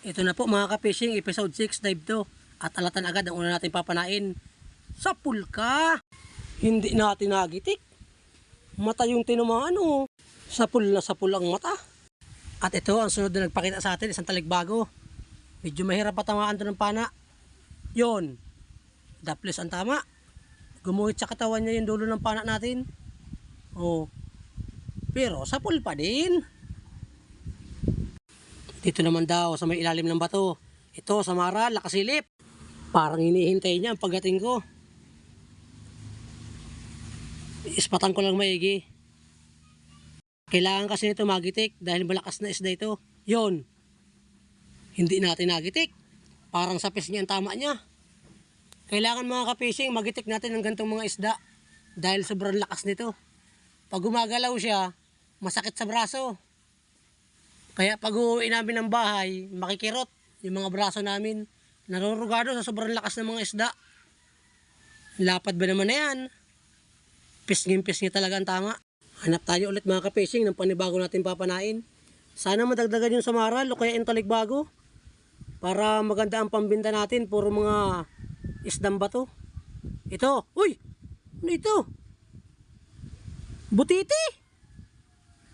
Ito na po mga ka-fishing, episode 6, dive 2. At alatan agad ang una natin papanain. Sa pulka! Hindi natin nagitik. Mata yung tinumaan oh. Sapul na sapul ang mata. At ito ang sunod na nagpakita sa atin, isang talikbago. Medyo mahirap patamaan doon ng pana. Yon. Daples ang tama. Gumuhit sa katawan niya yung dulo ng pana natin. Oh. Pero sapul pa din. Dito naman daw sa may ilalim ng bato. Ito sa maral, nakasilip. Parang hinihintay niya ang pagdating ko. Ispatan ko lang maigi. Kailangan kasi nito magitik dahil malakas na isda ito. Yon. Hindi natin nagitik. Parang sapis niya ang tama niya. Kailangan mga ka-fishing magitik natin ng gantong mga isda dahil sobrang lakas nito. Pag gumagalaw siya, masakit sa braso. Kaya pag uuwi namin ng bahay, makikirot yung mga braso namin. Narurugado sa sobrang lakas ng mga isda. Lapad ba naman na yan? Pisngin-pisngin talaga ang tama. Hanap tayo ulit mga ka-fishing ng panibago natin papanain. Sana madagdagan yung samaral o kaya yung talikbago. Para maganda ang pambinta natin. Puro mga isdang bato. Ito. Uy! Ano ito? Butiti!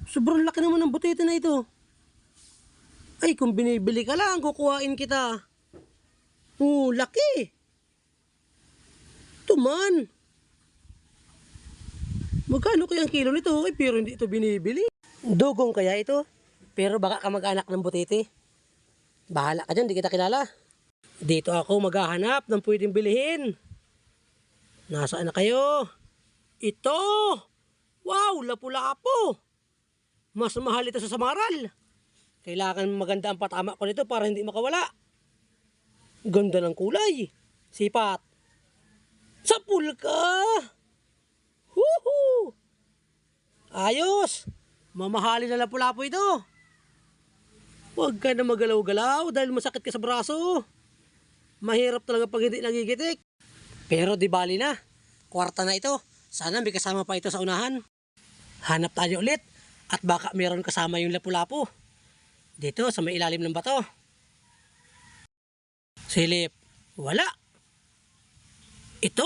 Sobrang laki naman ng butiti na ito. Ay, kung binibili ka lang, kukuhain kita. Oh, laki. Ito man. Magkano kaya ang kilo nito? Ay, pero hindi ito binibili. Dugong kaya ito. Pero baka kamag-anak ng butiti. Bahala ka dyan, di kita kilala. Dito ako maghahanap ng pwedeng bilihin. Nasaan na kayo? Ito! Wow, lapu-lapo. Mas mahal ito sa samaral. Kailangan maganda ang patama ko nito para hindi makawala. Ganda ng kulay. Sipat. Sapul ka! Woohoo! Ayos! Mamahalin na lapu-lapo ito. Huwag ka na magalaw-galaw dahil masakit ka sa braso. Mahirap talaga pag hindi nagigitik. Pero di bali na. Kwarta na ito. Sana may kasama pa ito sa unahan. Hanap tayo ulit. At baka meron kasama yung lapu-lapo. Dito sa may ilalim ng bato. Silip. Wala. Ito.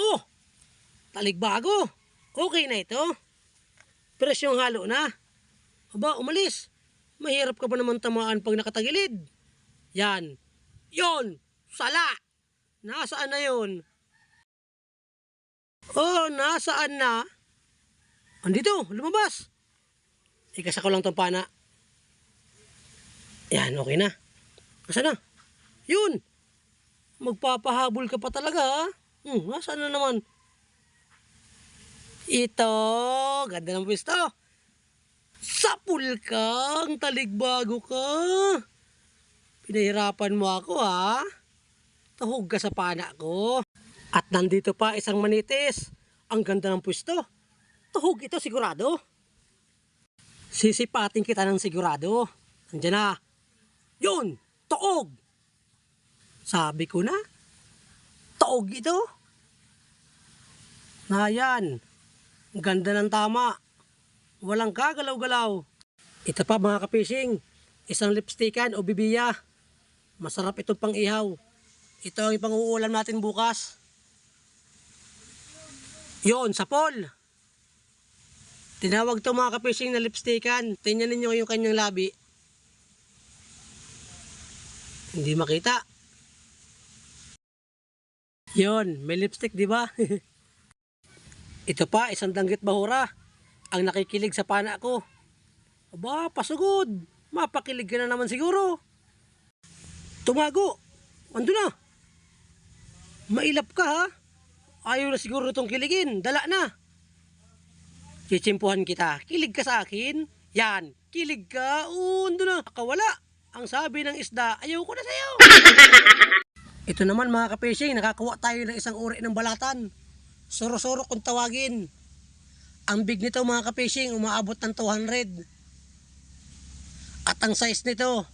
Talikbago. Okay na ito. Presyong halo na. Aba, umalis. Mahirap ka ba naman tamaan pag nakatagilid? Yan. Yon. Sala. Nasaan na yon? Oh, nasaan na? Andito. Lumabas. Ikasa ko lang itong pana. Yan, okay na. Nasaan na? Yun. Magpapahabol ka pa talaga ha? Nasaan na naman? Ito. Ganda ng pwesto. Sapul ka. Ang talikbago ka. Pinahirapan mo ako ha. Tahog ka sa pana ko. At nandito pa isang manitis. Ang ganda ng pwesto. Tahog ito sigurado. Sisipatin kita ng sigurado. Andiyan na. Yun. Taog. Sabi ko na. Taog ito. Ayan. Ang ganda ng tama. Walang kagalaw-galaw. Ito pa mga ka-fishing. Isang lipstickan o bibiya. Masarap itong pang-ihaw. Ito ang ipang-uulam natin bukas. Yon, sapol. Tinawag to mga ka-fishing na lipstickan. Tingnan ninyo yung kanyang labi. Hindi makita. Yon, may lipstick, di ba? Ito pa, isang danggit bahura. Ang nakikilig sa pana ko. Aba, pasugod. Mapakilig ka na naman siguro. Tumago. Ando na. Mailap ka ha. Ayaw na siguro itong kiligin. Dala na. Chitsimpuhan kita. Kilig ka sa akin. Yan. Kilig ka. Ando na. Nakawala. Ang sabi ng isda, ayaw ko na sa'yo. Ito naman mga ka-fishing, nakakuha tayo ng isang uri ng balatan. Soro-soro kung tawagin. Ang big nito mga ka-fishing, umaabot ng 200. At ang size nito,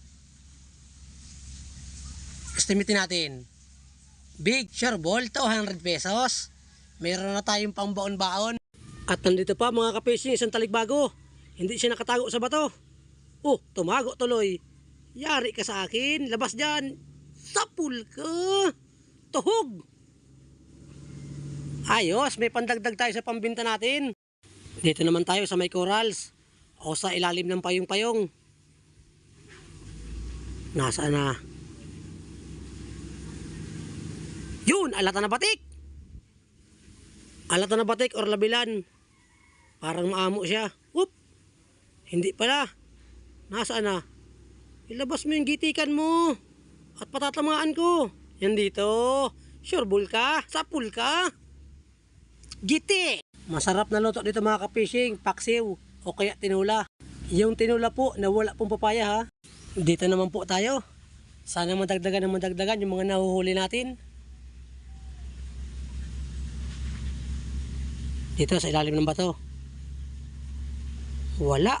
estimatein natin. Big shareball, 200 pesos. Meron na tayong pambaon-baon. At nandito pa mga ka-fishing, isang talikbago. Hindi siya nakatago sa bato. Oh, tumago tuloy. Yari ka sa akin. Labas dyan. Sapul ka. Tuhog. Ayos, may pandagdag tayo sa pambinta natin. Dito naman tayo sa may corals. O sa ilalim ng payong-payong. Nasaan na? Yun, alata na batik. Alata na batik or labilan. Parang maamo siya. Whoop. Hindi pala. Nasaan na? Ilabas mo yung gitikan mo. At patatamaan ko. Yan dito. Sure bull ka? Sapul ka? Giti. Masarap na luto dito mga ka-fishing. Paksiw o kaya tinula. Yung tinula po na wala pong papaya ha. Dito naman po tayo. Sana madagdagan yung mga nahuhuli natin. Dito sa ilalim ng bato. Wala.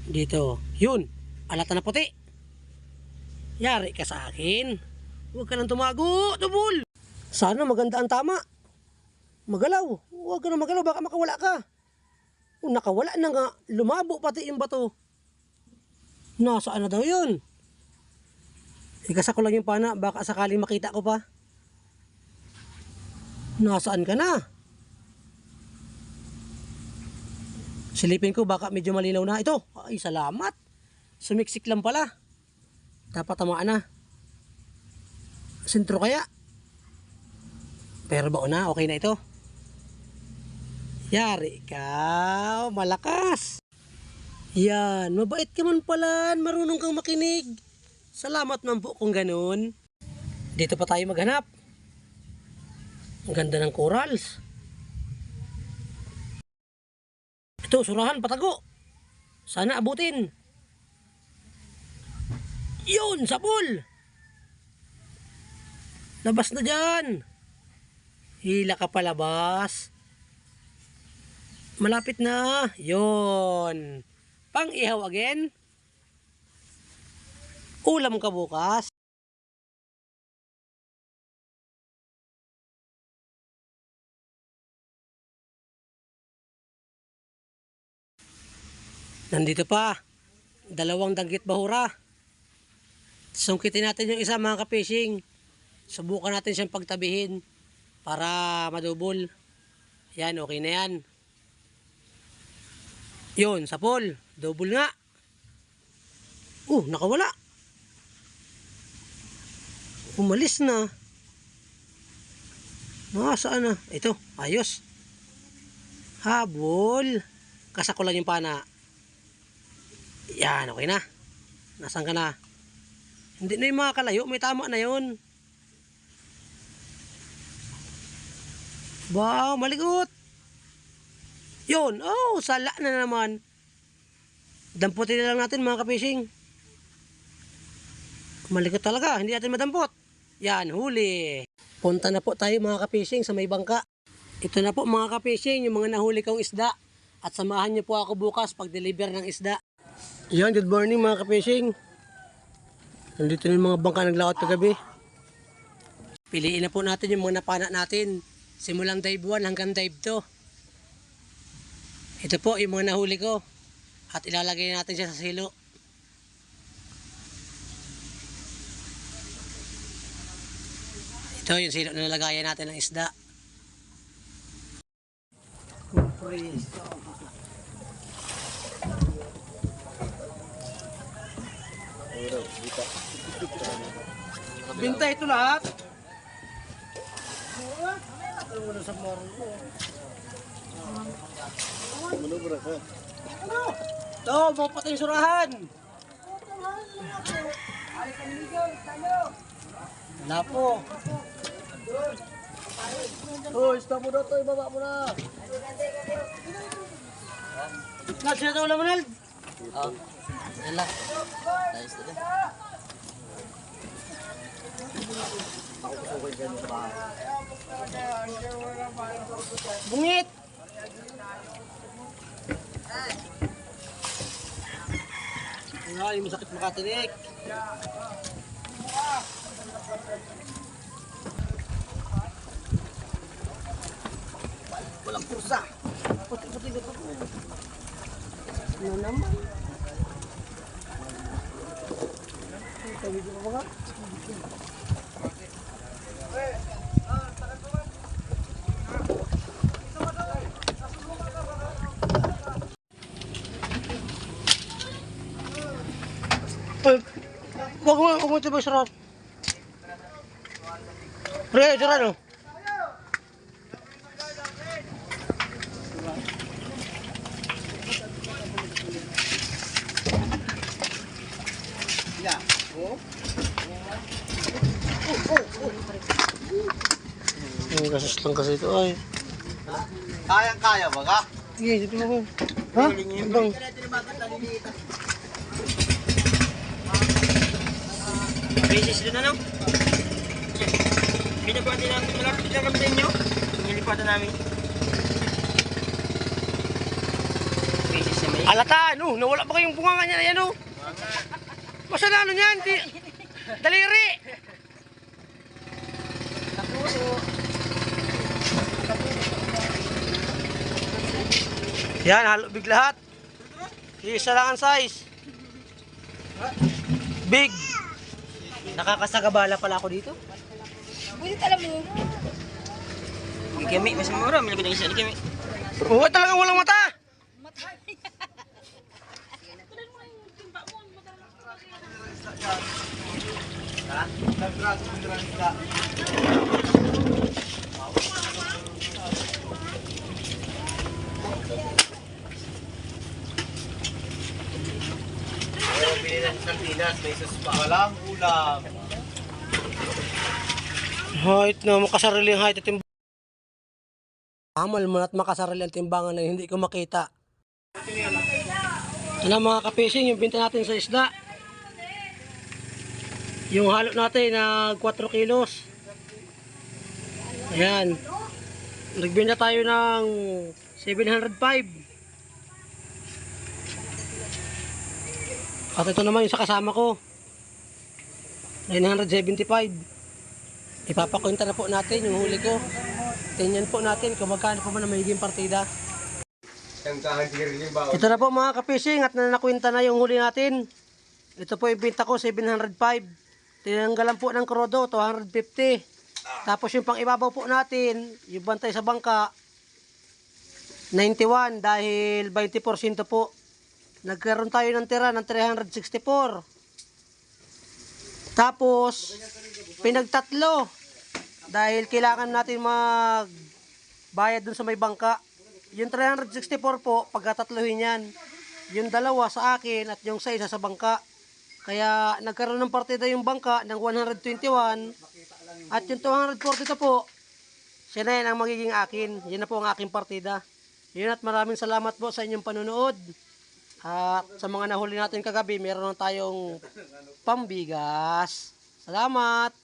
Dito. Yun. Alata na puti. Yari ka sa akin. Huwag ka nang tumago. Tubol. Sana maganda ang tama. Magalaw. Huwag ka nang magalaw. Baka makawala ka. Kung nakawala na nga. Lumabo pati yung bato. Nasaan na daw yun? Ikasa ko lang yung pana. Baka sakaling makita ko pa. Nasaan ka na? Silipin ko baka medyo malinaw na. Ito. Ay salamat. Sumiksik lang pala. Dapat tamaan na. Sentro kaya? Pero baon na. Okay na ito. Yari ka. Malakas. Yan. Mabait ka man pala. Marunong kang makinig. Salamat man po kung ganun. Dito pa tayo maghanap. Ang ganda ng corals. Ito, surahan, patago. Sana abutin. Yun, sapul. Labas na dyan. Hila ka palabas. Malapit na. Yun. Pang ihaw again. Ulam ka bukas. Nandito pa, dalawang danggit bahura. Sungkitin natin yung isa mga ka-fishing. Subukan natin siyang pagtabihin para madubol. Yan, okay na yan. Yun, sapol. Double nga. Nakawala. Umalis na. Saan na? Ito, ayos. Habol. Kasako lang yung pana. Yan, okay na. Nasaan ka na? Hindi na yung mga kalayo. May tama na yun. Wow, maligot. Yun. Sala na naman. Damputin na lang natin mga ka-fishing. Maligot talaga. Hindi natin madampot. Yan, huli. Punta na po tayo mga ka-fishing sa may bangka. Ito na po mga ka-fishing, yung mga nahuli kong isda. At samahan niyo po ako bukas pag-deliver ng isda. Yan, good morning mga ka-fishing. Nandito na yung mga bangka naglakot kagabi. Piliin na po natin yung mga napana natin. Simulang dive 1 hanggang dive 2. Ito po yung mga nahuli ko. At ilalagay natin siya sa silo. Ito yung silo na nalagayan natin ng isda. Binta ito lahat. Ano sa morong ko? Ito, mau patay surahan. Wala po. Stop mo na ito, ibaba mo na. Nasa ito wala mo na. Yan lang. Nice to din. Bungit! Ay, masakit makatinik. Walang kursa. Pati-pati dito. Ano naman? Huwag mo ito ba sarap? Pre, sarap no? Ang gasas lang kasi ito ay. Kayang-kaya ba ka? Sige, dito mo. Ha? Bang. Basis doon ano? Pinapati namin, malapit lang kami sa inyo. Nilipatan namin. Basis na may. Alata, no? Nawala ba kayong bunganga niya na yan, no? Masa na ano niyan? Daliri! Yan, halubig lahat. Isa lang ang size. Big. Nakakasagabala pala ako dito. Buti alam mo. Ang kami, mas mura. May lagay na isa ni kami. Oo, talagang walang mata. Walang ulam. Height na makasarili ang height at timbangan. Amal mo at makasarili ang timbangan na hindi ko makita. Ano mga kapising, yung binta natin sa isda. Yung halo natin na 4 kilos. Ayan. Nagbenta tayo ng 705. At ito naman yung sa kasama ko. 975. Ipapakwenta na po natin yung huli ko. Tingnan po natin kung magkano pa man ang magiging partida. Ito na po mga kapising at nanakwenta na yung huli natin. Ito po yung binta ko 705. Tinanggalan po ng krodo 250. Tapos yung pang ibabaw po natin, yung bantay sa bangka 91 dahil 20% po. Nagkaroon tayo ng tira ng 364. Tapos pinagtatlo dahil kailangan natin magbayad dun sa may bangka. Yung 364 po, pagkatatluhin yan. Yung dalawa sa akin at yung sa isa sa bangka. Kaya nagkaroon ng partida yung bangka ng 121. At yung 242 po, siya na yan ang magiging akin. Yan na po ang aking partida. Yun at maraming salamat po sa inyong panunood. At sa mga nahuli natin kagabi, meron na tayong pambigas. Salamat!